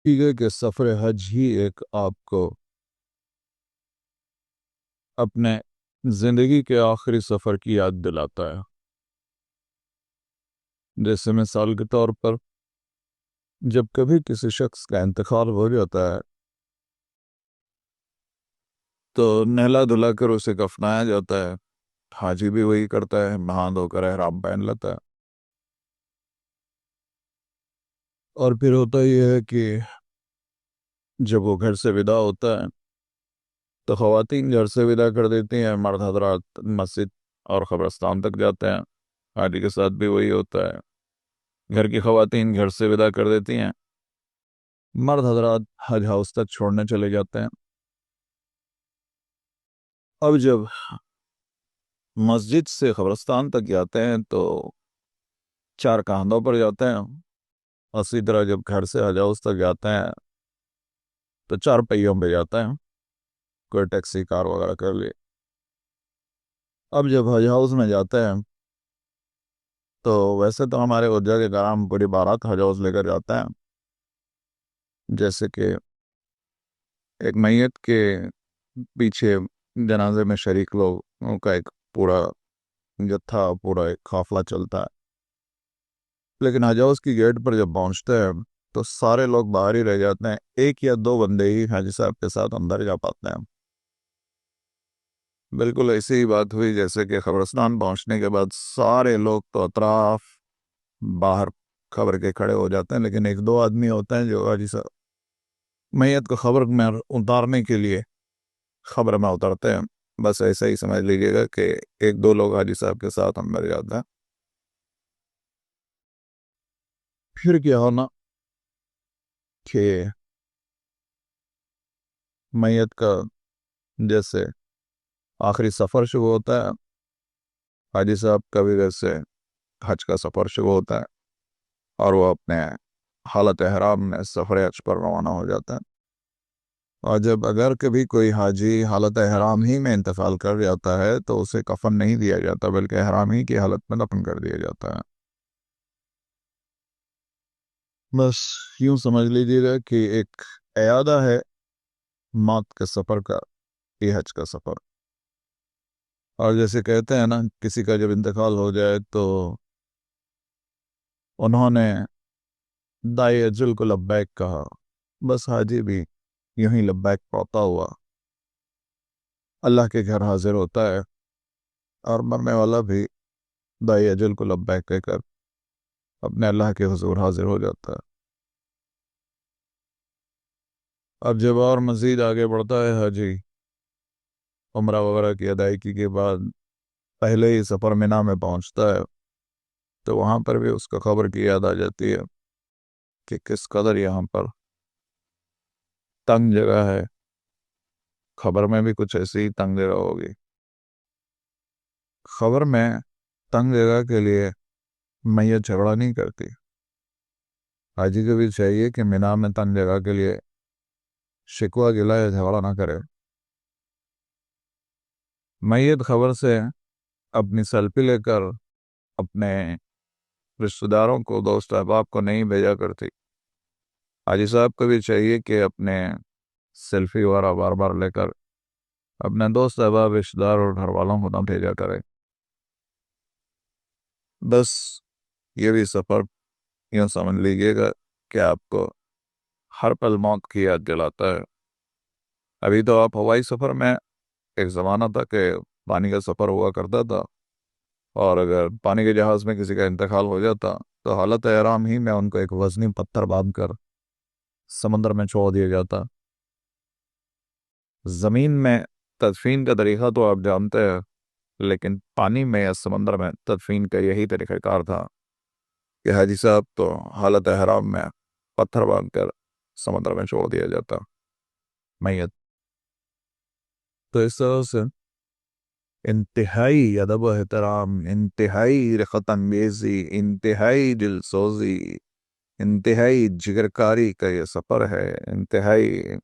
ہے کہ سفر حج ہی ایک آپ کو اپنے زندگی کے آخری سفر کی یاد دلاتا ہے. جیسے مثال کے طور پر جب کبھی کسی شخص کا انتقال ہو جاتا ہے تو نہلا دھلا کر اسے کفنایا جاتا ہے. حاجی بھی وہی کرتا ہے، نہا دھو کر احرام پہن لیتا ہے. اور پھر ہوتا یہ ہے کہ جب وہ گھر سے ودا ہوتا ہے تو خواتین گھر سے ودا کر دیتی ہیں، مرد حضرات مسجد اور قبرستان تک جاتے ہیں. حاجی کے ساتھ بھی وہی ہوتا ہے، گھر کی خواتین گھر سے ودا کر دیتی ہیں، مرد حضرات حج ہاؤس تک چھوڑنے چلے جاتے ہیں. اب جب مسجد سے قبرستان تک جاتے ہیں تو چار کاندھوں پر جاتے ہیں. اسی طرح جب گھر سے حج ہاؤس تک جاتے ہیں تو چار پہیوں پہ جاتے ہیں، کوئی ٹیکسی کار وغیرہ کر لی. اب جب حج ہاؤس میں جاتے ہیں تو ویسے تو ہمارے عجا کے کرام پوری بارات حج ہاؤس لے کر جاتے ہیں. جیسے کہ ایک میت کے پیچھے جنازے میں شریک لوگوں کا ایک پورا جتھا، پورا ایک قافلہ چلتا ہے. لیکن حج ہاؤس کی گیٹ پر جب پہنچتے ہیں تو سارے لوگ باہر ہی رہ جاتے ہیں، ایک یا دو بندے ہی حاجی صاحب کے ساتھ اندر جا پاتے ہیں. بالکل ایسی ہی بات ہوئی جیسے کہ قبرستان پہنچنے کے بعد سارے لوگ تو اطراف باہر قبر کے کھڑے ہو جاتے ہیں، لیکن ایک دو آدمی ہوتے ہیں جو حاجی صاحب میت کو خبر میں اتارنے کے لیے خبر میں اترتے ہیں. بس ایسا ہی سمجھ لیجیے گا کہ ایک دو لوگ حاجی صاحب کے ساتھ اندر جاتے ہیں. پھر کیا ہونا کہ میت کا جیسے آخری سفر شروع ہوتا ہے، حاجی صاحب کا بھی ویسے حج کا سفر شروع ہوتا ہے اور وہ اپنے حالت احرام میں سفر حج پر روانہ ہو جاتا ہے. اور جب اگر کبھی کوئی حاجی حالت احرام ہی میں انتقال کر جاتا ہے تو اسے کفن نہیں دیا جاتا، بلکہ احرام ہی کی حالت میں دفن کر دیا جاتا ہے. بس یوں سمجھ لیجیے گا کہ ایک اعادہ ہے موت کے سفر کا، یہ حج کا سفر. اور جیسے کہتے ہیں نا، کسی کا جب انتقال ہو جائے تو انہوں نے دائی اجل کو لبیک کہا، بس حاجی بھی یوں ہی لبیک پڑھتا ہوا اللہ کے گھر حاضر ہوتا ہے، اور مرنے والا بھی دائی اجل کو لبیک کہہ کر اپنے اللہ کے حضور حاضر ہو جاتا ہے. اب جب اور مزید آگے بڑھتا ہے حاجی، عمرہ وغیرہ کی ادائیگی کے بعد پہلے ہی سفر مینا میں پہنچتا ہے تو وہاں پر بھی اس کو خبر کی یاد آ جاتی ہے کہ کس قدر یہاں پر تنگ جگہ ہے. خبر میں بھی کچھ ایسی ہی تنگ جگہ ہوگی. خبر میں تنگ جگہ کے لیے میت جھگڑا نہیں کرتی. حاجی کو بھی چاہیے کہ مینا میں تنگ جگہ کے لیے شکوہ گلہ یا جھگڑا نہ کرے. میت خبر سے اپنی سیلفی لے کر اپنے رشتہ داروں کو، دوست احباب کو نہیں بھیجا کرتی. حاجی صاحب کو بھی چاہیے کہ اپنے سیلفی وغیرہ بار بار لے کر اپنے دوست احباب، رشتہ دار اور گھر والوں کو نہ بھیجا کرے. بس یہ بھی سفر یوں سمجھ لیجیے گا کہ آپ کو ہر پل موت کی یاد دلاتا ہے. ابھی تو آپ ہوائی سفر میں، ایک زمانہ تھا کہ پانی کا سفر ہوا کرتا تھا، اور اگر پانی کے جہاز میں کسی کا انتقال ہو جاتا تو حالت احرام ہی میں ان کو ایک وزنی پتھر باندھ کر سمندر میں چھوڑ دیا جاتا. زمین میں تدفین کا طریقہ تو آپ جانتے ہیں، لیکن پانی میں یا سمندر میں تدفین کا یہی طریقہ کار تھا کہ حاجی صاحب تو حالت احرام میں پتھر باندھ کر سمندر میں چھوڑ دیا جاتا میت. تو اس طرح سے انتہائی ادب و احترام، انتہائی رفقت انگیزی، انتہائی دل سوزی، انتہائی جگرکاری کا یہ سفر ہے. انتہائی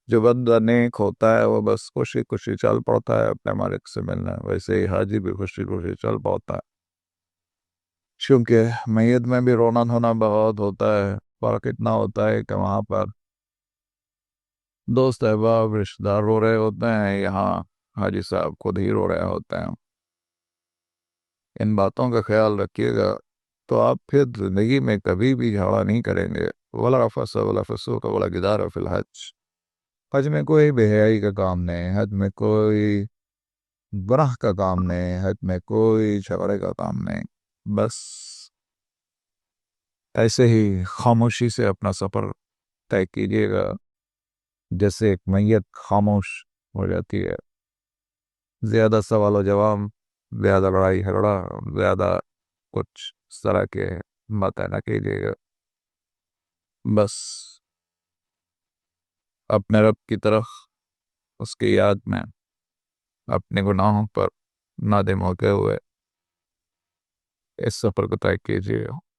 جو بندہ نیک ہوتا ہے وہ بس خوشی خوشی چل پڑتا ہے اپنے مالک سے ملنا. ویسے ہی حاجی بھی خوشی خوشی چل پڑتا ہے، چونکہ میت میں بھی رونا دھونا بہت ہوتا ہے، فرق اتنا ہوتا ہے کہ وہاں پر دوست احباب رشتہ دار رو رہے ہوتے ہیں، یہاں حاجی صاحب خود ہی رو رہے ہوتے ہیں۔ ان باتوں کا خیال رکھیے گا تو آپ پھر زندگی میں کبھی بھی جھگڑا نہیں کریں گے۔ ولا رفث ولا فسوق ولا جدال فی الحج۔ حج میں کوئی بے حیائی کا کام نہیں، حج میں کوئی گناہ کا کام نہیں، حج میں کوئی جھگڑے کا کام نہیں۔ بس ایسے ہی خاموشی سے اپنا سفر طے کیجیے گا، جیسے ایک میت خاموش ہو جاتی ہے۔ زیادہ سوال و جواب، زیادہ لڑائی جھگڑا، زیادہ کچھ اس طرح کے باتیں نہ کیجیے گا۔ بس اپنے رب کی طرف، اس کی یاد میں، اپنے گناہوں پر نادم ہوتے ہوئے اس سفر کو طے کیجیے گا۔